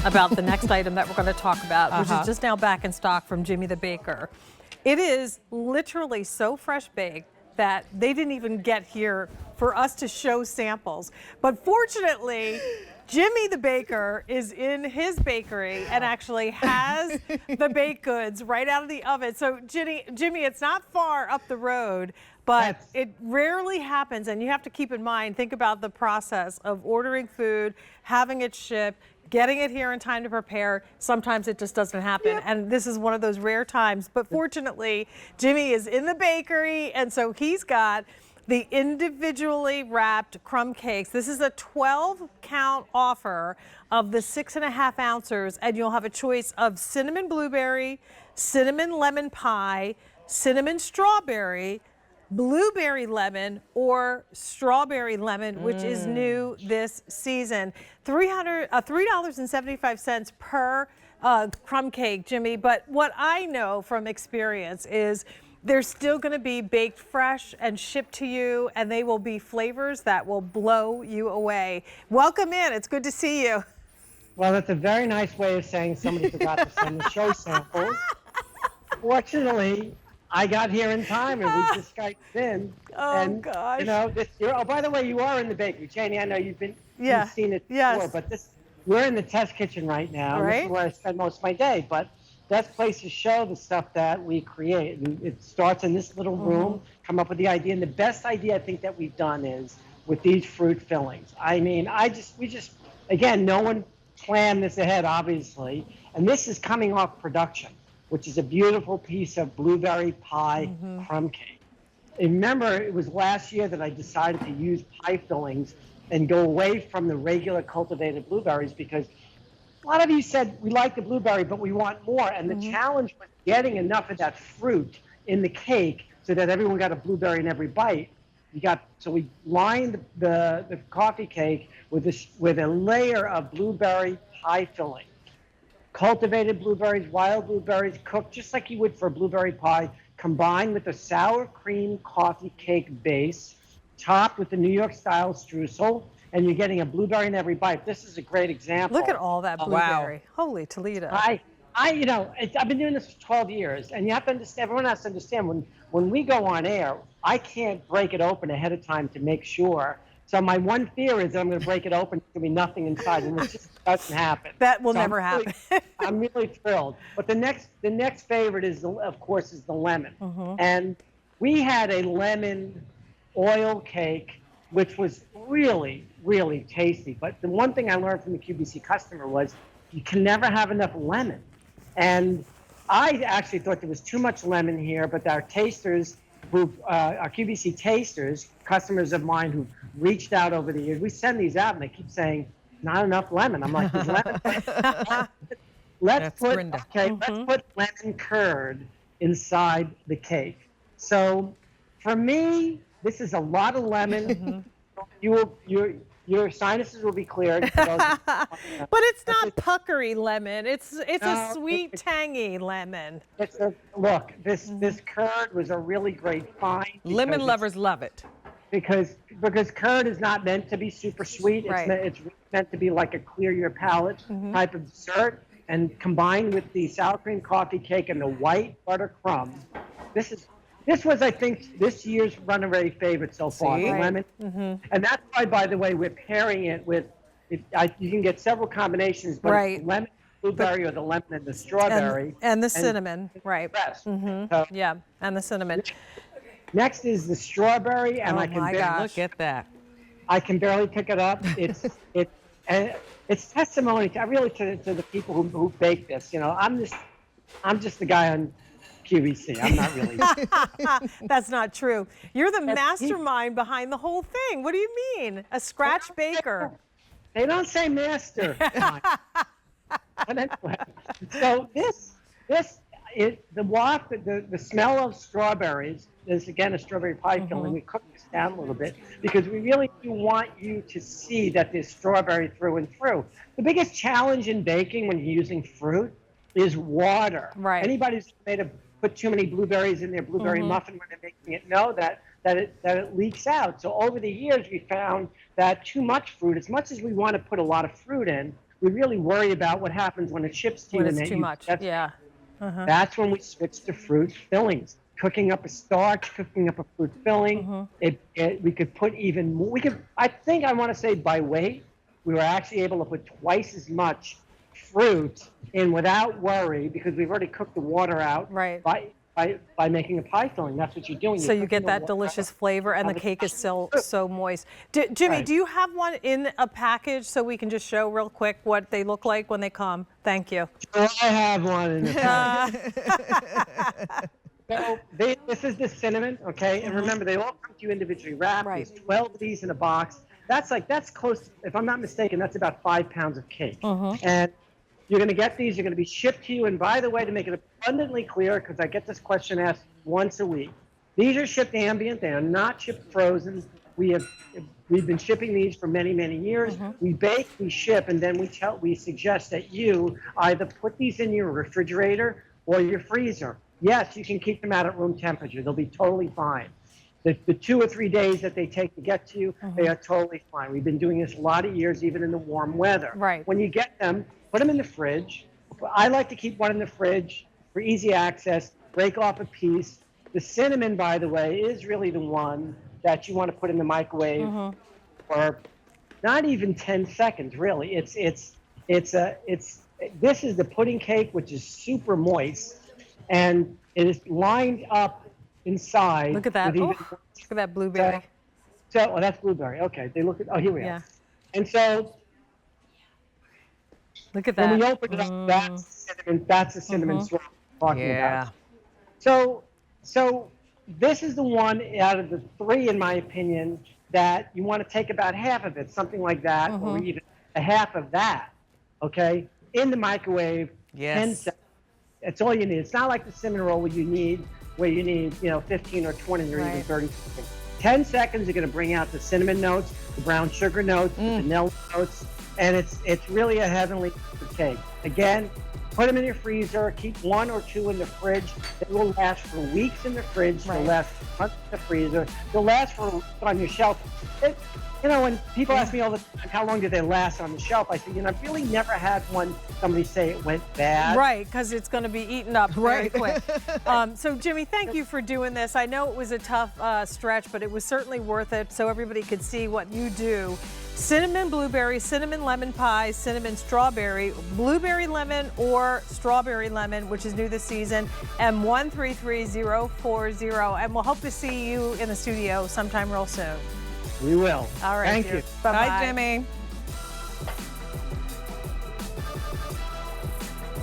about the next item that we're going to talk about, which is just now back in stock from Jimmy the Baker. It is literally so fresh baked that they didn't even get here for us to show samples. But fortunately, Jimmy the Baker is in his bakery and actually has the baked goods right out of the oven. So Jimmy, it's not far up the road, but it rarely happens. And you have to keep in mind, think about the process of ordering food, having it shipped, getting it here in time to prepare. Sometimes it just doesn't happen. And this is one of those rare times. But fortunately, Jimmy is in the bakery, and so he's got the individually wrapped crumb cakes. This is a 12-count offer of the 6.5 ounces, and you'll have a choice of cinnamon blueberry, cinnamon lemon pie, cinnamon strawberry, blueberry lemon, or strawberry lemon, which is new this season. $3.75 per crumb cake, Jimmy. But what I know from experience is they're still going to be baked fresh and shipped to you, and they will be flavors that will blow you away. Welcome in. It's good to see you. Well, that's a very nice way of saying somebody forgot to send the show samples. Fortunately, I got here in time, and we just Skyped in. Gosh. You know, this year. Oh, by the way, you are in the bakery, Janie. I know you've seen it before, but we're in the test kitchen right now. Right. This is where I spend most of my day. But best place to show the stuff that we create, and it starts in this little room. Come up with the idea, and the best idea I think that we've done is with these fruit fillings. I mean, we just again, no one planned this ahead, obviously, and this is coming off production, which is a beautiful piece of blueberry pie crumb cake. And remember, it was last year that I decided to use pie fillings and go away from the regular cultivated blueberries, because a lot of you said we like the blueberry, but we want more. And the challenge was getting enough of that fruit in the cake so that everyone got a blueberry in every bite. So we lined the coffee cake with a layer of blueberry pie filling. Cultivated blueberries, wild blueberries, cooked just like you would for a blueberry pie, combined with a sour cream coffee cake base, topped with the New York style streusel, and you're getting a blueberry in every bite. This is a great example. Look at all that blueberry. Wow. Holy Toledo. I've been doing this for 12 years, and you have to understand, everyone has to understand, when we go on air, I can't break it open ahead of time to make sure. So my one fear is that I'm going to break it open, there's going to be nothing inside, and it just doesn't happen. That will never happen. I'm really thrilled. But the next favorite is, of course, the lemon. And we had a lemon oil cake, which was really, really tasty. But the one thing I learned from the QVC customer was you can never have enough lemon. And I actually thought there was too much lemon here, but our tasters, our QVC tasters, customers of mine who reached out over the years, we send these out and they keep saying, not enough lemon. I'm like, there's lemon. Let's put lemon curd inside the cake. So for me, this is a lot of lemon. Your sinuses will be cleared. But it's not puckery lemon. It's a sweet, tangy lemon. Look, this curd was a really great find. Lemon lovers love it. Because curd is not meant to be super sweet. Right. It's meant to be like a clear your palate type of dessert. And combined with the sour cream coffee cake and the white butter crumb, this was, I think, this year's runaway favorite so far, the lemon. And that's why, by the way, we're pairing it with, you can get several combinations, but it's the lemon blueberry or the lemon and the strawberry. And the cinnamon, right. So, yeah, and the cinnamon. Next is the strawberry, and Look at that. I can barely pick it up. It's testimony to the people who bake this. You know, I'm just the guy on QVC. I'm not really. That's not true. You're the mastermind behind the whole thing. What do you mean? A scratch baker. They don't say master. But anyway, so the smell of strawberries is again a strawberry pie filling. We cook this down a little bit because we really do want you to see that there's strawberry through and through. The biggest challenge in baking when you're using fruit is water. Right. Anybody who's made put too many blueberries in their blueberry muffin when they're making it know that it leaks out. So over the years we found that too much fruit, as much as we want to put a lot of fruit in, we really worry about what happens when it ships to you. When and it's then too much, yeah. That's when we switch to fruit fillings. Cooking up a starch, cooking up a fruit filling. We could put even more. I want to say by weight, we were actually able to put twice as much fruit in without worry because we've already cooked the water out by making a pie filling. That's what you're doing. So you get that delicious flavor, and the cake is still so moist. Jimmy, do you have one in a package so we can just show real quick what they look like when they come? Thank you. I have one in the package. So this is the cinnamon, okay? And remember, they all come to you individually wrapped. There's 12 of these in a box. That's close, if I'm not mistaken, that's about 5 pounds of cake. And you're going to get these. You're going to be shipped to you. And by the way, to make it abundantly clear, because I get this question asked once a week, these are shipped ambient. They are not shipped frozen. We've been shipping these for many, many years. We bake, we ship, and then we suggest that you either put these in your refrigerator or your freezer. Yes, you can keep them out at room temperature. They'll be totally fine. The 2 or 3 days that they take to get to you, they are totally fine. We've been doing this a lot of years, even in the warm weather. When you get them, put them in the fridge. I like to keep one in the fridge for easy access, break off a piece. The cinnamon, by the way, is really the one that you want to put in the microwave for not even 10 seconds, really. This is the pudding cake, which is super moist. And it is lined up inside. Look at that. Look at that blueberry. That's blueberry. Okay. Here we are. And so look at that. When we open it up, that's the cinnamon swirl I'm talking about. So this is the one out of the 3, in my opinion, that you want to take about half of it, something like that, or even a half of that, okay, in the microwave, 10 seconds. That's all you need. It's not like the cinnamon roll where you need 15 or 20 or even 30 seconds. 10 seconds are going to bring out the cinnamon notes, the brown sugar notes, the vanilla notes, and it's really a heavenly cake. Again, put them in your freezer. Keep 1 or 2 in the fridge. They will last for weeks in the fridge. They'll last for months in the freezer. They'll last for on your shelf. When people ask me all the time, how long do they last on the shelf? I say, I've really never had somebody say it went bad. Right, because it's going to be eaten up very quick. So, Jimmy, thank you for doing this. I know it was a tough stretch, but it was certainly worth it so everybody could see what you do. Cinnamon blueberry, cinnamon lemon pie, cinnamon strawberry, blueberry lemon, or strawberry lemon, which is new this season, M133040. And we'll hope to see you in the studio sometime real soon. We will. All right. Thank you. Bye-bye. Bye, Jimmy.